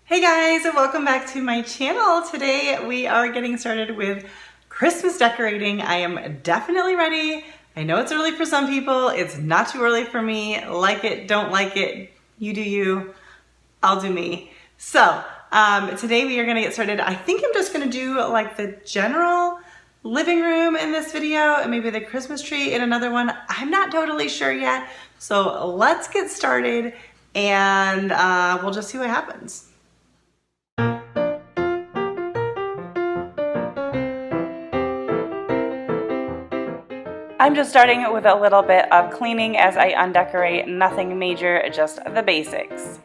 Hey guys, and welcome back to my channel. Today we are getting started with Christmas decorating. I am definitely ready. I know it's early for some people. It's not too early for me. Like it, don't like it. You do you. I'll do me. So today we are gonna get started. I think I'm just gonna do like the general living room in this video and maybe the Christmas tree in another one. I'm not totally sure yet. So let's get started and we'll just see what happens. I'm just starting with a little bit of cleaning as I undecorate, nothing major, just the basics.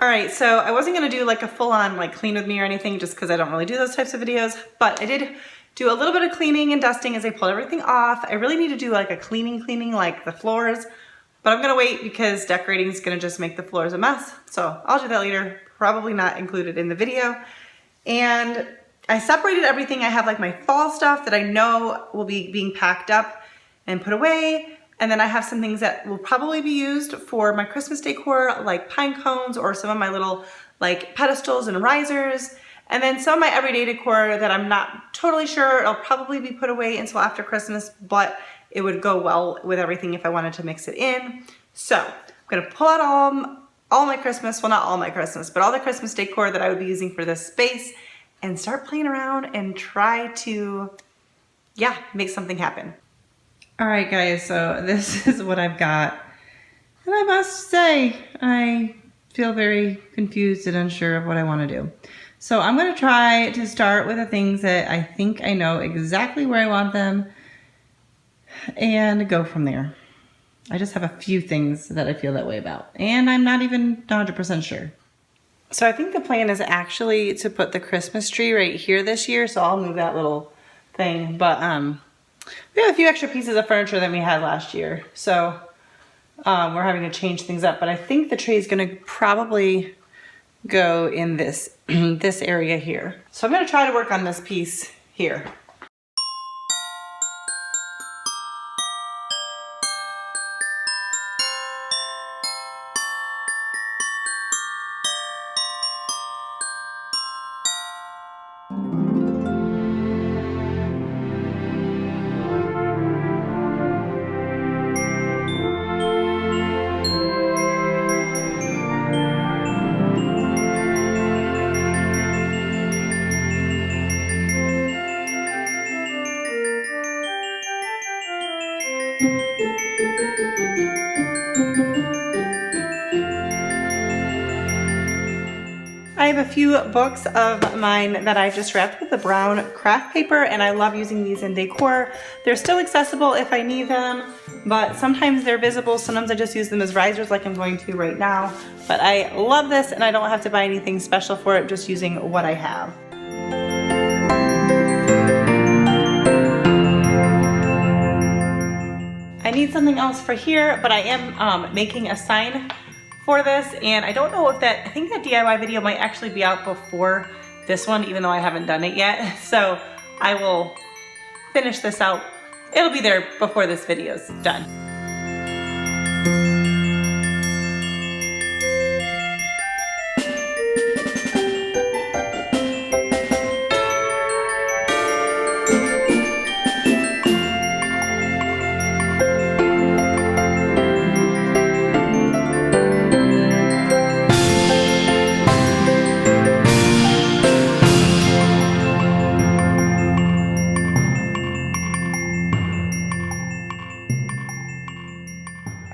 Alright, so I wasn't going to do like a full-on like clean with me or anything just because I don't really do those types of videos, but I did do a little bit of cleaning and dusting as I pulled everything off. I really need to do like a cleaning like the floors, but I'm going to wait because decorating is going to just make the floors a mess. So I'll do that later, probably not included in the video. And I separated everything. I have like my fall stuff that I know will be being packed up and put away. And then I have some things that will probably be used for my Christmas decor, like pine cones or some of my little like pedestals and risers. And then some of my everyday decor that I'm not totally sure, it'll probably be put away until after Christmas, but it would go well with everything if I wanted to mix it in. So I'm gonna pull out all my Christmas, well not all my Christmas, but all the Christmas decor that I would be using for this space and start playing around and try to, yeah, make something happen. All right, guys, so this is what I've got. And I must say, I feel very confused and unsure of what I want to do. So I'm going to try to start with the things that I think I know exactly where I want them and go from there. I just have a few things that I feel that way about, and I'm not even 100% sure. So I think the plan is actually to put the Christmas tree right here this year, so I'll move that little thing, but we have a few extra pieces of furniture than we had last year, so we're having to change things up. But I think the tree is going to probably go in this this area here. So I'm going to try to work on this piece here. I have a few books of mine that I just wrapped with the brown craft paper, and I love using these in decor. They're still accessible if I need them, but sometimes they're visible. Sometimes I just use them as risers like I'm going to right now. But I love this, and I don't have to buy anything special for it, just using what I have. I need something else for here, but I am making a sign for this, and I don't know if I think that DIY video might actually be out before this one, even though I haven't done it yet. So I will finish this out It'll be there before this video's done.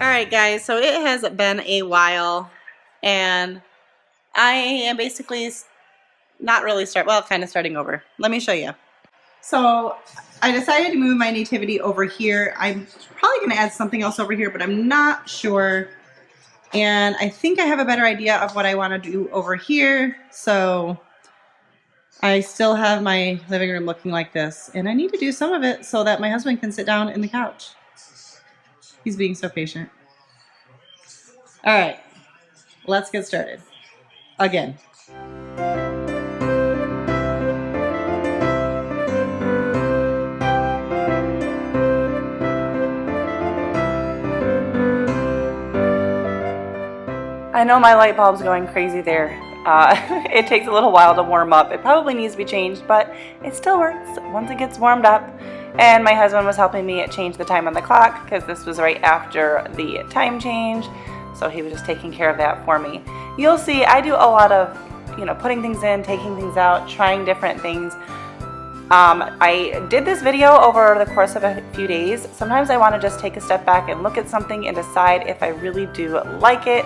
Alright guys, so it has been a while and I am basically not really kind of starting over. Let me show you. So I decided to move my nativity over here. I'm probably going to add something else over here, but I'm not sure. And I think I have a better idea of what I want to do over here. So I still have my living room looking like this. And I need to do some of it so that my husband can sit down in the couch. He's being so patient. All right, let's get started. Again. I know my light bulb's going crazy there. It takes a little while to warm up. It probably needs to be changed, but it still works once it gets warmed up. And my husband was helping me change the time on the clock because this was right after the time change. So he was just taking care of that for me. You'll see I do a lot of, putting things in, taking things out, trying different things. I did this video over the course of a few days. Sometimes I want to just take a step back and look at something and decide if I really do like it.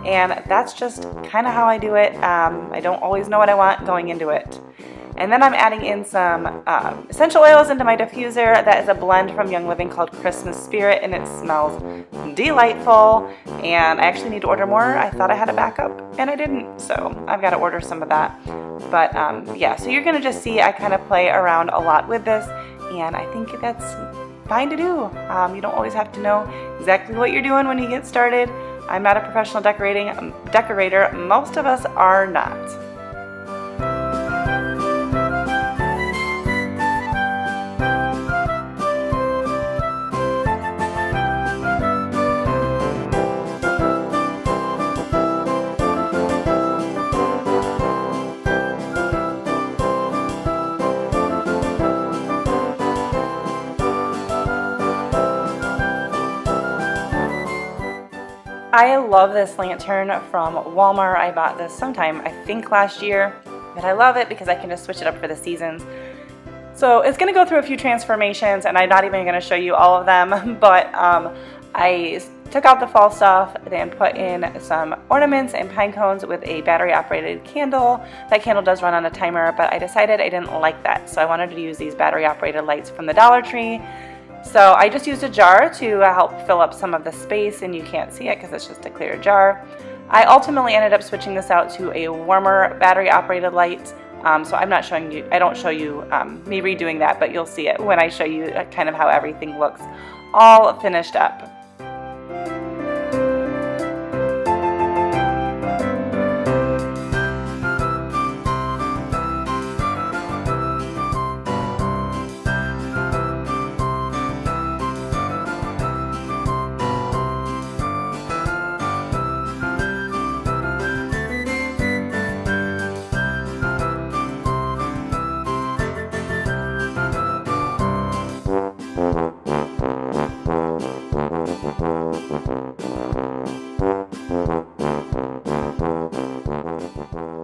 And that's just kind of how I do it. I don't always know what I want going into it. And then I'm adding in some essential oils into my diffuser. That is a blend from Young Living called Christmas Spirit, and it smells delightful. And I actually need to order more. I thought I had a backup, and I didn't. So I've got to order some of that. But yeah, so you're going to just see I kind of play around a lot with this, and I think that's fine to do. You don't always have to know exactly what you're doing when you get started. I'm not a professional decorator. Most of us are not. I love this lantern from Walmart. I bought this sometime, I think last year, but I love it because I can just switch it up for the seasons. So it's going to go through a few transformations, and I'm not even going to show you all of them, but I took out the fall stuff, then put in some ornaments and pine cones with a battery operated candle. That candle does run on a timer, but I decided I didn't like that, so I wanted to use these battery operated lights from the Dollar Tree. So I just used a jar to help fill up some of the space, and you can't see it because it's just a clear jar. I ultimately ended up switching this out to a warmer battery operated light. So I'm not showing you, I don't show you me redoing that, but you'll see it when I show you kind of how everything looks all finished up.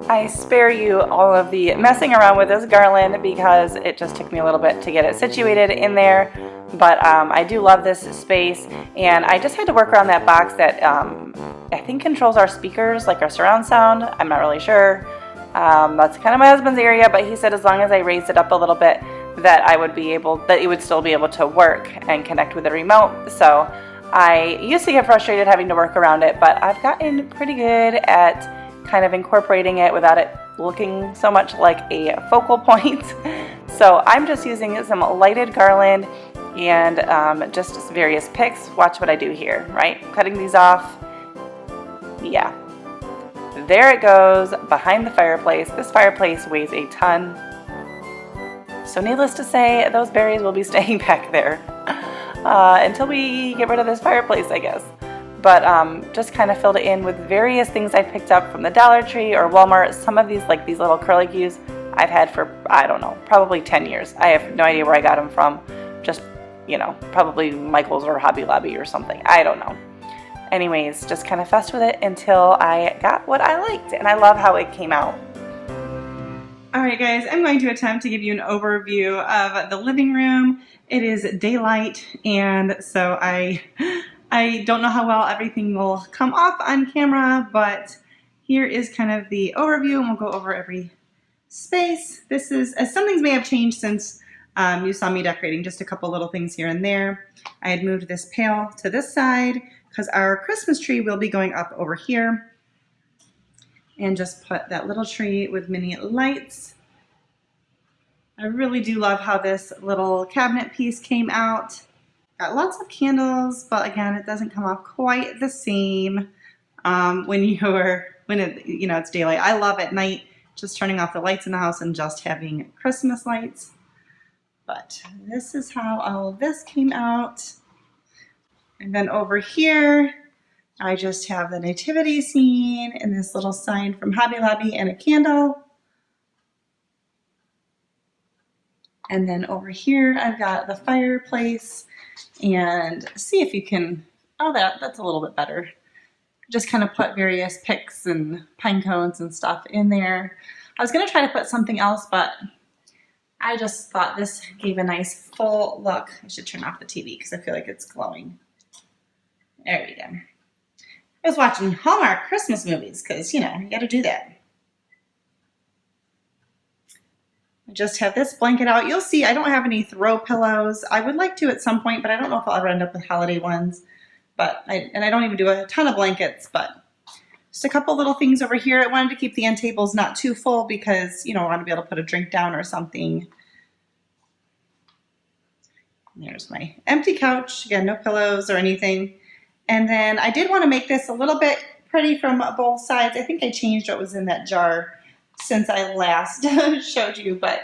I spare you all of the messing around with this garland because it just took me a little bit to get it situated in there. But I do love this space, and I just had to work around that box that I think controls our speakers, like our surround sound. I'm not really sure. That's kind of my husband's area, but he said as long as I raised it up a little bit that it would still be able to work and connect with the remote. So I used to get frustrated having to work around it, but I've gotten pretty good at kind of incorporating it without it looking so much like a focal point. So I'm just using some lighted garland and just various picks. Watch what I do here, right? Cutting these off. Yeah. There it goes behind the fireplace. This fireplace weighs a ton. So needless to say, those berries will be staying back there. until we get rid of this fireplace, I guess. But just kind of filled it in with various things I picked up from the Dollar Tree or Walmart. Some of these, like these little curlicues, I've had for, I don't know, probably 10 years. I have no idea where I got them from. Just, you know, probably Michael's or Hobby Lobby or something. I don't know. Anyways, just kind of fussed with it until I got what I liked. And I love how it came out. Alright guys, I'm going to attempt to give you an overview of the living room. It is daylight, and so I don't know how well everything will come off on camera, but here is kind of the overview, and we'll go over every space. This is, some things may have changed since you saw me decorating, just a couple little things here and there. I had moved this pail to this side because our Christmas tree will be going up over here. And just put that little tree with mini lights. I really do love how this little cabinet piece came out. Got lots of candles, but again, it doesn't come off quite the same when it's daylight. I love at night just turning off the lights in the house and just having Christmas lights. But this is how all of this came out. And then over here, I just have the nativity scene and this little sign from Hobby Lobby and a candle. And then over here, I've got the fireplace, and see if you can, oh, that's a little bit better. Just kind of put various picks and pine cones and stuff in there. I was gonna try to put something else, but I just thought this gave a nice full look. I should turn off the TV because I feel like it's glowing. There we go. I was watching Hallmark Christmas movies because, you know, you got to do that. I just have this blanket out. You'll see I don't have any throw pillows. I would like to at some point, but I don't know if I'll ever end up with holiday ones. I don't even do a ton of blankets, but just a couple little things over here. I wanted to keep the end tables not too full because, you know, I want to be able to put a drink down or something. And there's my empty couch. Again, no pillows or anything. And then I did want to make this a little bit pretty from both sides. I think I changed what was in that jar since I last showed you, but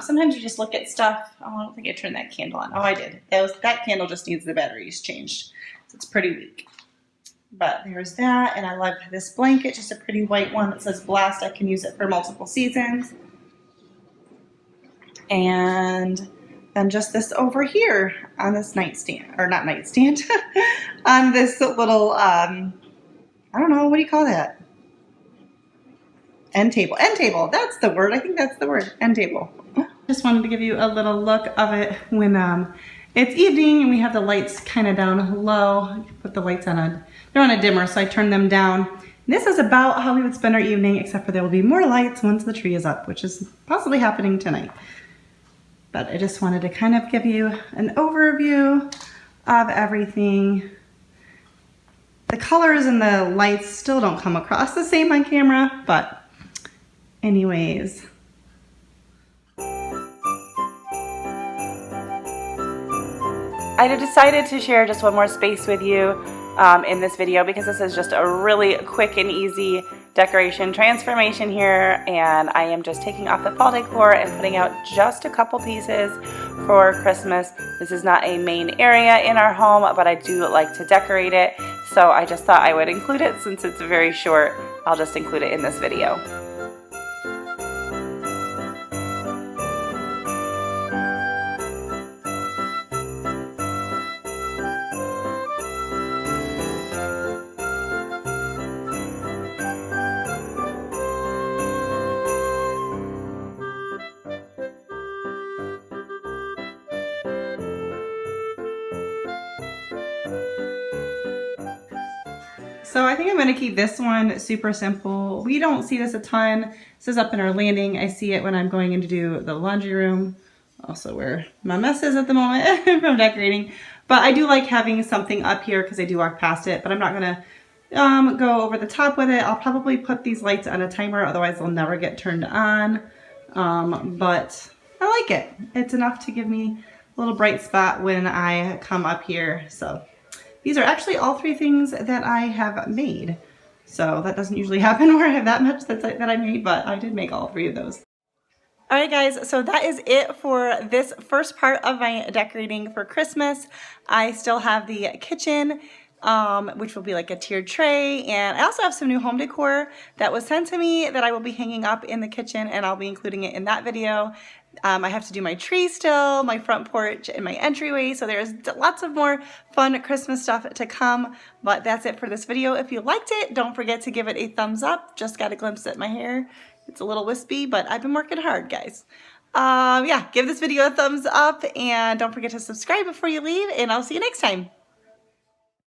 sometimes you just look at stuff. Oh, I don't think I turned that candle on. Oh, I did. That candle just needs the batteries changed. So it's pretty weak. But there's that, and I love this blanket, just a pretty white one that says Blast. I can use it for multiple seasons. And then just this over here on this nightstand, or not nightstand, on this little, I don't know, what do you call that? End table. End table. That's the word. I think that's the word. End table. Just wanted to give you a little look of it when it's evening and we have the lights kind of down low. Put the lights on they're on a dimmer, so I turned them down. This is about how we would spend our evening, except for there will be more lights once the tree is up, which is possibly happening tonight. But I just wanted to kind of give you an overview of everything. The colors and the lights still don't come across the same on camera, but anyways. I decided to share just one more space with you in this video because this is just a really quick and easy decoration transformation here, and I am just taking off the fall decor and putting out just a couple pieces for Christmas. This is not a main area in our home, but I do like to decorate it, so I just thought I would include it since it's very short. I'll just include it in this video. So I think I'm going to keep this one super simple. We don't see this a ton. This is up in our landing. I see it when I'm going in to do the laundry room. Also where my mess is at the moment from decorating. But I do like having something up here because I do walk past it. But I'm not going to go over the top with it. I'll probably put these lights on a timer. Otherwise they'll never get turned on. But I like it. It's enough to give me a little bright spot when I come up here. So these are actually all three things that I have made. So that doesn't usually happen where I have that much that I made, but I did make all three of those. All right, guys, so that is it for this first part of my decorating for Christmas. I still have the kitchen, which will be like a tiered tray, and I also have some new home decor that was sent to me that I will be hanging up in the kitchen, and I'll be including it in that video. I have to do my tree still, my front porch, and my entryway, so there's lots of more fun Christmas stuff to come, but that's it for this video. If you liked it, don't forget to give it a thumbs up. Just got a glimpse at my hair. It's a little wispy, but I've been working hard, guys. Yeah, give this video a thumbs up, and don't forget to subscribe before you leave, and I'll see you next time.